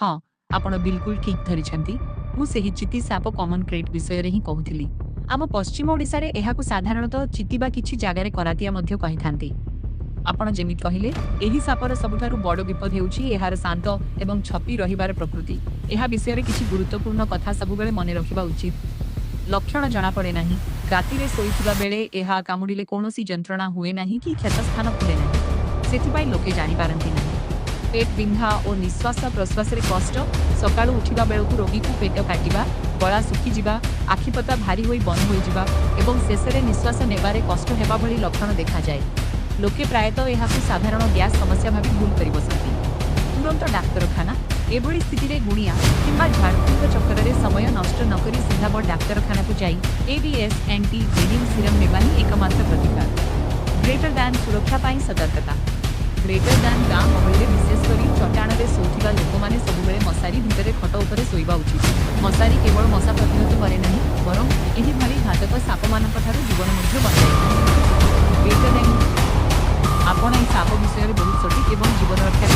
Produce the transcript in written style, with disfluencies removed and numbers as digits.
हाँ, ଆପଣ ବିଲକୁଲ ଠିକ୍ ଧରିଛନ୍ତି। ମୁଁ ସେହି ଚିତି ସାପ କମନ କ୍ରେଟ୍ ବିଷୟରେ ହିଁ କହୁଥିଲି। ଆମ ପଶ୍ଚିମ ଓଡ଼ିଶାରେ ଏହାକୁ ସାଧାରଣତଃ ଚିତି ବା କିଛି ଜାଗାରେ କରାତିଆ ମଧ୍ୟ କହିଥାନ୍ତି। ଆପଣ ଯେମିତି କହିଲେ, ଏହି ସାପର ସବୁଠାରୁ ବଡ଼ ବିପଦ ହେଉଛି ଏହାର ଶାନ୍ତ ଏବଂ ଛପି ରହିବାର ପ୍ରକୃତି। ଏହା ବିଷୟରେ କିଛି ଗୁରୁତ୍ୱପୂର୍ଣ୍ଣ କଥା ସବୁବେଳେ ମନେ ରଖିବା ଉଚିତ। ଲକ୍ଷଣ ଜଣାପଡ଼େ ନାହିଁ। ରାତିରେ ଶୋଇଥିବା ବେଳେ ଏହା କାମୁଡ଼ିଲେ କୌଣସି ଯନ୍ତ୍ରଣା ହୁଏ ନାହିଁ କି କ୍ଷତସ୍ଥାନ ଫୁଲେ ନାହିଁ। ସେଥିପାଇଁ ଲୋକେ ଜାଣିପାରନ୍ତି ନାହିଁ। ପେଟ ବିନ୍ଧା ଓ ନିଶ୍ୱାସ ପ୍ରଶ୍ୱାସରେ କଷ୍ଟ, ସକାଳୁ ଉଠିବା ବେଳକୁ ରୋଗୀକୁ ପେଟ କାଟିବା, ଗଳା ଶୁଖିଯିବା, ଆଖିପତା ଭାରି ହୋଇ ବନ୍ଦ ହୋଇଯିବା ଏବଂ ଶେଷରେ ନିଶ୍ୱାସ ନେବାରେ କଷ୍ଟ ହେବା ଭଳି ଲକ୍ଷଣ ଦେଖାଯାଏ। ଲୋକେ ପ୍ରାୟତଃ ଏହାକୁ ସାଧାରଣ ଗ୍ୟାସ୍ ସମସ୍ୟା ଭାବି ଭୁଲ କରି ବସନ୍ତି। ତୁରନ୍ତ ଡାକ୍ତରଖାନା। ଏଭଳି ସ୍ଥିତିରେ ଗୁଣିଆ କିମ୍ବା ଝାଡ଼ଫୁଙ୍କ ଚକ୍କରରେ ସମୟ ନଷ୍ଟ ନକରି ସିଧା ବଡ଼ ଡାକ୍ତରଖାନାକୁ ଯାଇ ଏଡିଏସ୍ ଆଣ୍ଟି ବ୍ଲିଡିଂ ସିରମ୍ ନେବା ହିଁ ଏକମାତ୍ର ପ୍ରତିକାର। ଗ୍ରେଟର ଦାନ୍ ସୁରକ୍ଷା ପାଇଁ ସତର୍କତା। ଗ୍ରେଟର ଦାନ୍ ଗାଁ ଗହଳିରେ ବିଶେଷ କରି ଚଟାଣରେ ଶୋଉଥିବା ଲୋକମାନେ ସବୁବେଳେ ମଶାରୀ ଭିତରେ ଖଟ ଉପରେ ଶୋଇବା ଉଚିତ। ମଶାରୀ କେବଳ ମଶା ପ୍ରତିହତ କରେ ନାହିଁ, ବରଂ ଏହିଭଳି ଘାତକ ସାପମାନଙ୍କଠାରୁ ଜୀବନ ମଧ୍ୟ ବଞ୍ଚାଇଥାଏ। ଗ୍ରେଟର ଦାନ୍ ଆପଣ ଏହି ସାପ ବିଷୟରେ ବହୁତ ସଠିକ୍ ଏବଂ ଜୀବନ ରକ୍ଷା